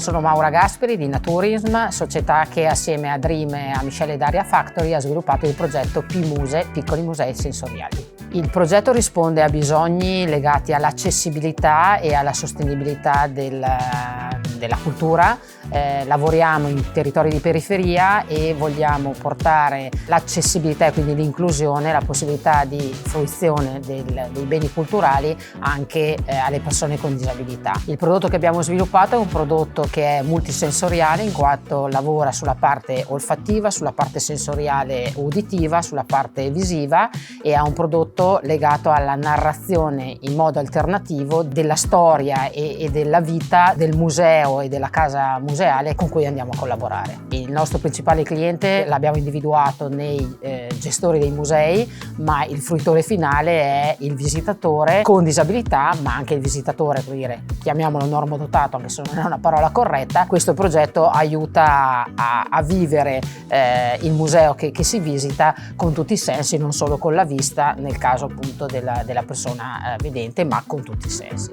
Sono Maura Gasperi di Naturism, società che assieme a Dream e a Michele e Daria Factory ha sviluppato il progetto P-Muse, Piccoli Musei Sensoriali. Il progetto risponde a bisogni legati all'accessibilità e alla sostenibilità della cultura. Lavoriamo in territori di periferia e vogliamo portare l'accessibilità e quindi l'inclusione, la possibilità di fruizione dei beni culturali anche alle persone con disabilità. Il prodotto che abbiamo sviluppato è un prodotto che è multisensoriale, in quanto lavora sulla parte olfattiva, sulla parte sensoriale uditiva, sulla parte visiva, e ha un prodotto legato alla narrazione in modo alternativo della storia e della vita del museo e della casa museale con cui andiamo a collaborare. Il nostro principale cliente l'abbiamo individuato nei gestori dei musei, ma il fruitore finale è il visitatore con disabilità, ma anche il visitatore, per dire, chiamiamolo normodotato, anche se non è una parola corretta. Questo progetto aiuta a vivere il museo che si visita con tutti i sensi, non solo con la vista, nel caso appunto della persona vedente, ma con tutti i sensi.